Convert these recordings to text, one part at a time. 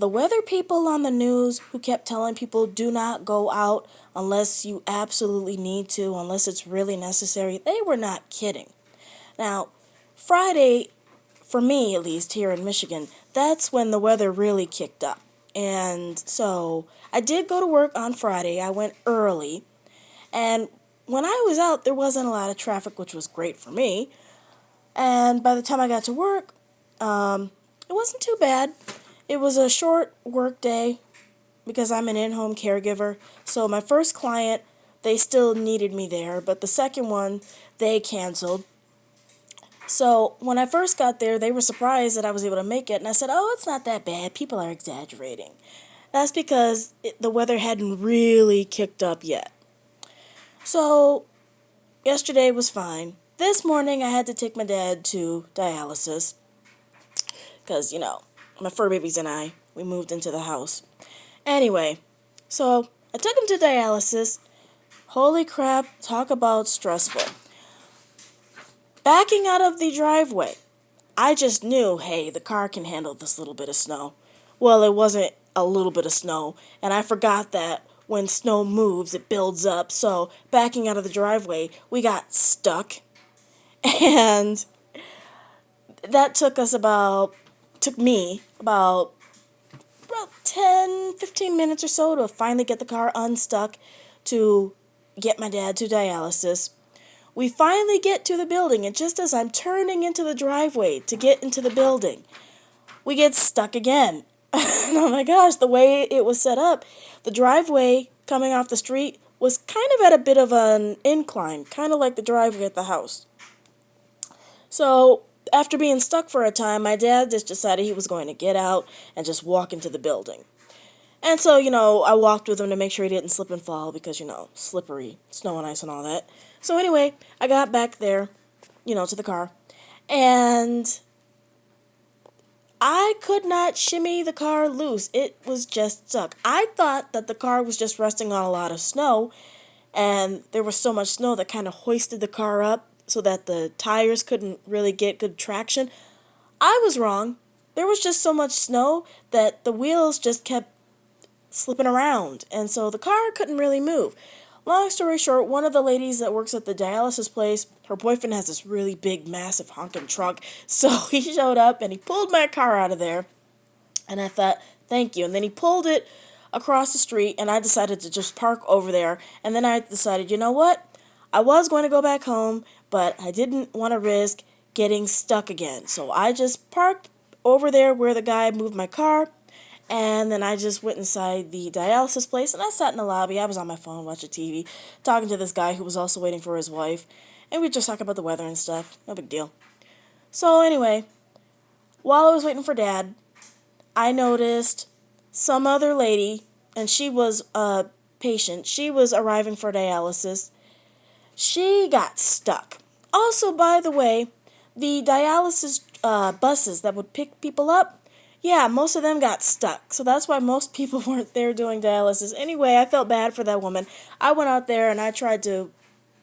the weather people on the news who kept telling people do not go out unless you absolutely need to, unless it's really necessary, they were not kidding. Now, Friday, for me at least here in Michigan, that's when the weather really kicked up. And so I did go to work on Friday. I went early. And when I was out, there wasn't a lot of traffic, which was great for me. And by the time I got to work, it wasn't too bad. It was a short work day because I'm an in-home caregiver. So my first client, they still needed me there, but the second one, they canceled. So when I first got there, they were surprised that I was able to make it, and I said, "Oh, it's not that bad. People are exaggerating." That's because the weather hadn't really kicked up yet. So yesterday was fine. This morning, I had to take my dad to dialysis because, my fur babies and we moved into the house. Anyway, so I took him to dialysis. Holy crap, talk about stressful. Backing out of the driveway, I just knew, hey, the car can handle this little bit of snow. Well, it wasn't a little bit of snow, and I forgot that when snow moves, it builds up. So backing out of the driveway, we got stuck, and that took me about 10, 15 minutes or so to finally get the car unstuck to get my dad to dialysis. We finally get to the building, and just as I'm turning into the driveway to get into the building, we get stuck again. Oh my gosh, the way it was set up, the driveway coming off the street was kind of at a bit of an incline, kind of like the driveway at the house. So, after being stuck for a time, my dad just decided he was going to get out and just walk into the building. And so, I walked with him to make sure he didn't slip and fall because, slippery, snow and ice and all that. So anyway, I got back there, to the car, and I could not shimmy the car loose. It was just stuck. I thought that the car was just resting on a lot of snow, and there was so much snow that kind of hoisted the car up so that the tires couldn't really get good traction. I was wrong. There was just so much snow that the wheels just kept slipping around, and so the car couldn't really move. Long story short, one of the ladies that works at the dialysis place, her boyfriend has this really big, massive honking truck, so he showed up and he pulled my car out of there, and I thought, thank you. And then he pulled it across the street, and I decided to just park over there, and then I decided, you know what? I was going to go back home, but I didn't want to risk getting stuck again, so I just parked over there where the guy moved my car. And then I just went inside the dialysis place and I sat in the lobby. I was on my phone watching TV, talking to this guy who was also waiting for his wife. And we just talked about the weather and stuff. No big deal. So anyway, while I was waiting for Dad, I noticed some other lady, and she was a patient. She was arriving for dialysis. She got stuck. Also, by the way, the dialysis buses that would pick people up, yeah, most of them got stuck. So that's why most people weren't there doing dialysis. Anyway, I felt bad for that woman. I went out there and I tried to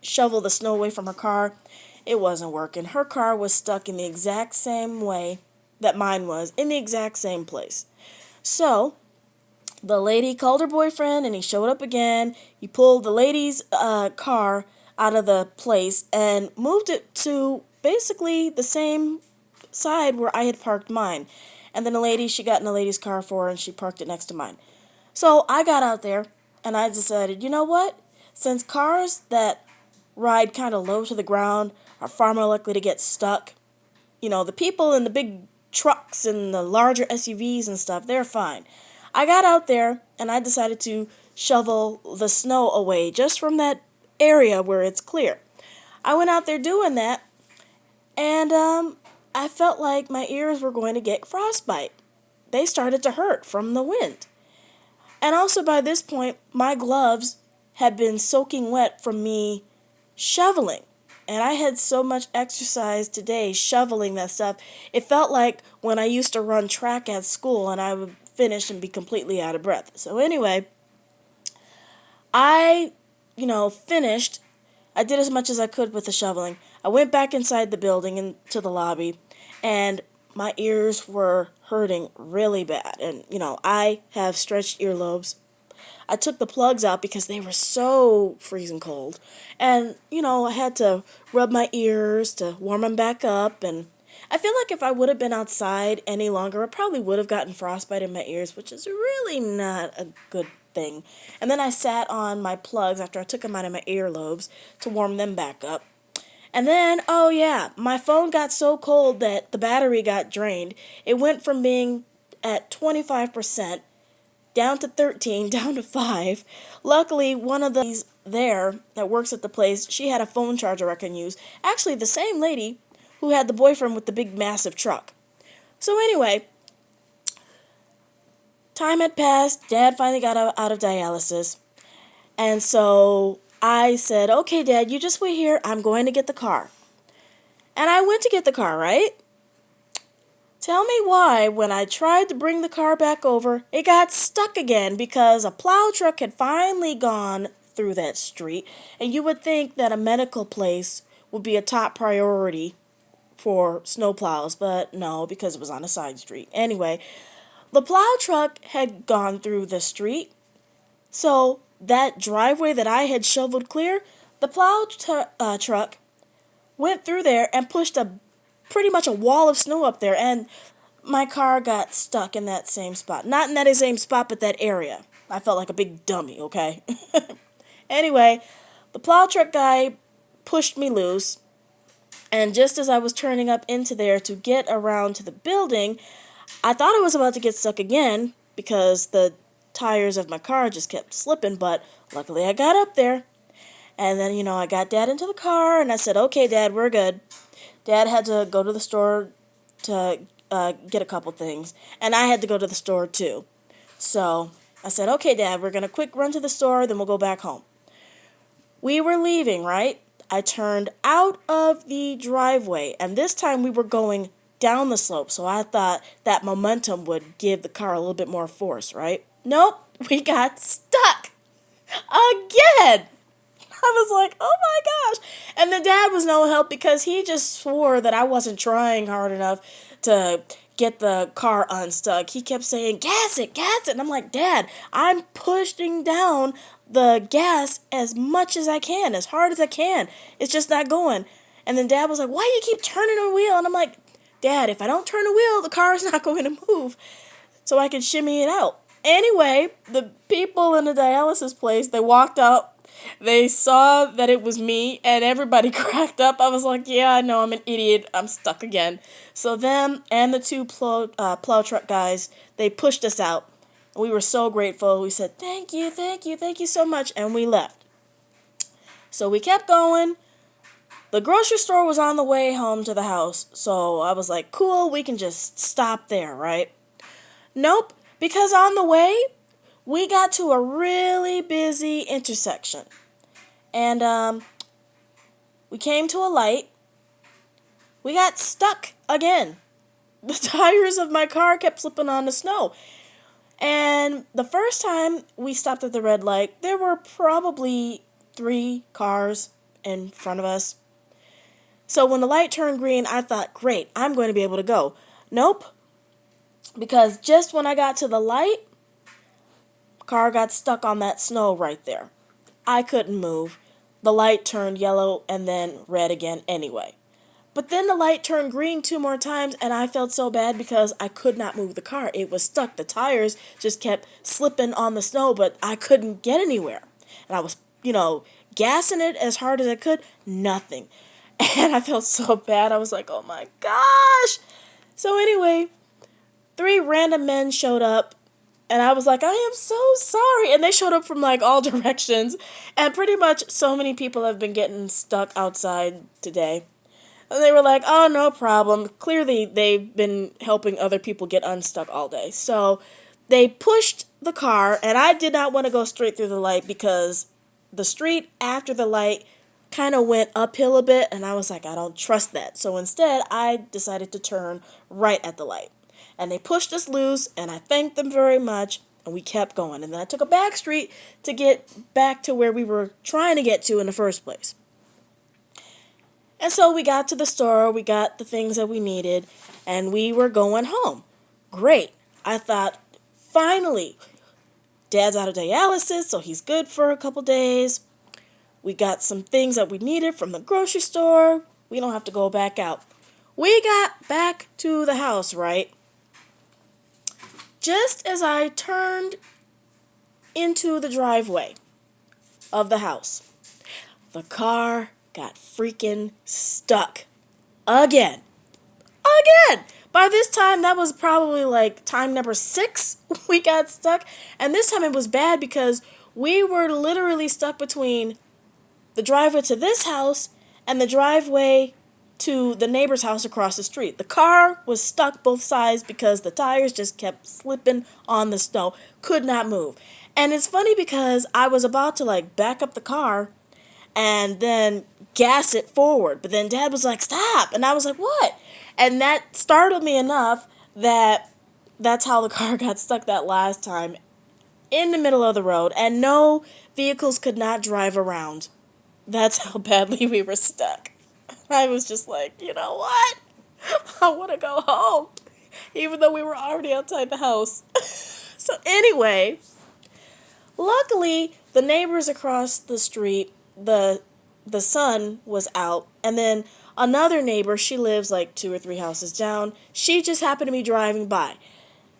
shovel the snow away from her car. It wasn't working. Her car was stuck in the exact same way that mine was, in the exact same place. So the lady called her boyfriend and he showed up again. He pulled the lady's car out of the place and moved it to basically the same side where I had parked mine. And then she got in the lady's car for her and she parked it next to mine. So I got out there and I decided, you know what? Since cars that ride kind of low to the ground are far more likely to get stuck, the people in the big trucks and the larger SUVs and stuff, they're fine. I got out there and I decided to shovel the snow away just from that area where it's clear. I went out there doing that, and I felt like my ears were going to get frostbite. They started to hurt from the wind. And also by this point, my gloves had been soaking wet from me shoveling. And I had so much exercise today shoveling that stuff. It felt like when I used to run track at school and I would finish and be completely out of breath. So anyway, I, finished. I did as much as I could with the shoveling. I went back inside the building into the lobby, and my ears were hurting really bad. And, I have stretched earlobes. I took the plugs out because they were so freezing cold. And, I had to rub my ears to warm them back up. And I feel like if I would have been outside any longer, I probably would have gotten frostbite in my ears, which is really not a good thing. And then I sat on my plugs after I took them out of my earlobes to warm them back up. And then, oh yeah, my phone got so cold that the battery got drained. It went from being at 25% down to 13, down to 5. Luckily, one of the there that works at the place, she had a phone charger I can use. Actually, the same lady who had the boyfriend with the big massive truck. So anyway, time had passed. Dad finally got out of dialysis. And so I said, okay, Dad, you just wait here. I'm going to get the car. And I went to get the car, right? Tell me why, when I tried to bring the car back over, it got stuck again because a plow truck had finally gone through that street. And you would think that a medical place would be a top priority for snowplows, but no, because it was on a side street. Anyway, the plow truck had gone through the street, so that driveway that I had shoveled clear, the truck went through there and pushed pretty much a wall of snow up there, and my car got stuck in that same spot. Not in that same spot, but that area. I felt like a big dummy, okay? Anyway, the plow truck guy pushed me loose, and just as I was turning up into there to get around to the building, I thought I was about to get stuck again because the tires of my car just kept slipping, but luckily I got up there. And then, I got Dad into the car, and I said, okay, Dad, we're good. Dad had to go to the store to get a couple things, and I had to go to the store too. So I said, okay, Dad, we're going to quick run to the store, then we'll go back home. We were leaving, right? I turned out of the driveway, and this time we were going down the slope, so I thought that momentum would give the car a little bit more force, right? Nope, we got stuck again. I was like, oh my gosh. And the dad was no help because he just swore that I wasn't trying hard enough to get the car unstuck. He kept saying, gas it, gas it. And I'm like, Dad, I'm pushing down the gas as much as I can, as hard as I can. It's just not going. And then Dad was like, why do you keep turning the wheel? And I'm like, Dad, if I don't turn the wheel, the car is not going to move. So I can shimmy it out. Anyway, the people in the dialysis place, they walked up. They saw that it was me, and everybody cracked up. I was like, yeah, I know, I'm an idiot. I'm stuck again. So them and the two plow truck guys, they pushed us out. We were so grateful. We said, thank you, thank you, thank you so much, and we left. So we kept going. The grocery store was on the way home to the house, so I was like, cool, we can just stop there, right? Nope, because on the way, we got to a really busy intersection. And we came to a light. We got stuck again. The tires of my car kept slipping on the snow. And the first time we stopped at the red light, there were probably 3 cars in front of us. So when the light turned green, I thought, great, I'm going to be able to go. Nope. Because just when I got to the light, car got stuck on that snow right there. I couldn't move. The light turned yellow and then red again anyway. But then the light turned green 2 more times, and I felt so bad because I could not move the car. It was stuck. The tires just kept slipping on the snow, but I couldn't get anywhere. And I was, gassing it as hard as I could. Nothing. And I felt so bad. I was like, oh my gosh. So anyway, 3 random men showed up. And I was like, I am so sorry. And they showed up from all directions. And pretty much so many people have been getting stuck outside today. And they were like, oh, no problem. Clearly, they've been helping other people get unstuck all day. So they pushed the car. And I did not want to go straight through the light because the street after the light kind of went uphill a bit. And I was like, I don't trust that. So instead, I decided to turn right at the light. And they pushed us loose, and I thanked them very much, and we kept going. And then I took a back street to get back to where we were trying to get to in the first place. And so we got to the store, we got the things that we needed, and we were going home. Great. I thought, finally, Dad's out of dialysis, so he's good for a couple days. We got some things that we needed from the grocery store. We don't have to go back out. We got back to the house, right? Just as I turned into the driveway of the house, the car got freaking stuck. Again. Again! By this time, that was probably like time number 6 we got stuck. And this time it was bad because we were literally stuck between the driveway to this house and the driveway to the neighbor's house across the street. The car was stuck both sides because the tires just kept slipping on the snow. Could not move. And it's funny because I was about to like back up the car and then gas it forward. But then Dad was like, stop. And I was like, what? And that startled me enough that that's how the car got stuck that last time in the middle of the road. And no vehicles could not drive around. That's how badly we were stuck. I was just like, you know what? I want to go home. Even though we were already outside the house. So anyway, luckily, the neighbors across the street, the son was out, and then another neighbor, she lives like 2 or 3 houses down, she just happened to be driving by.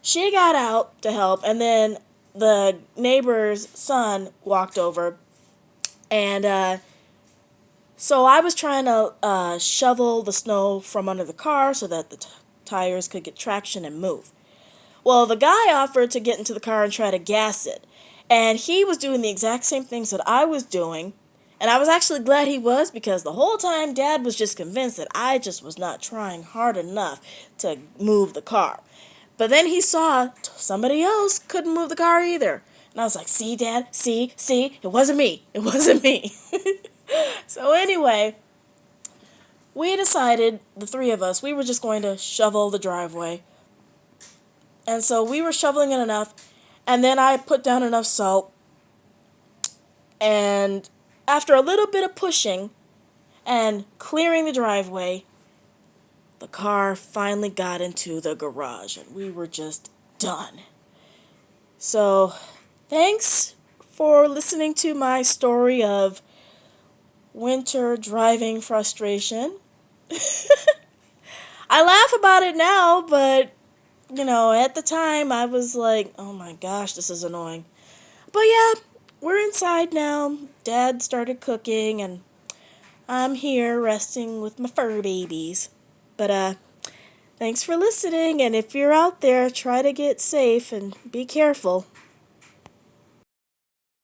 She got out to help, and then the neighbor's son walked over, and so I was trying to shovel the snow from under the car so that the tires could get traction and move. Well, the guy offered to get into the car and try to gas it. And he was doing the exact same things that I was doing. And I was actually glad he was because the whole time Dad was just convinced that I just was not trying hard enough to move the car. But then he saw somebody else couldn't move the car either. And I was like, see, Dad, see, it wasn't me. It wasn't me. So anyway, we decided, the 3 of us, we were just going to shovel the driveway. And so we were shoveling it enough, and then I put down enough salt, and after a little bit of pushing and clearing the driveway, the car finally got into the garage, and we were just done. So, thanks for listening to my story of winter driving frustration. I laugh about it now, but at the time I was like, oh my gosh, this is annoying. But yeah, we're inside now. Dad started cooking, and I'm here resting with my fur babies. But thanks for listening, and if you're out there, try to get safe and be careful.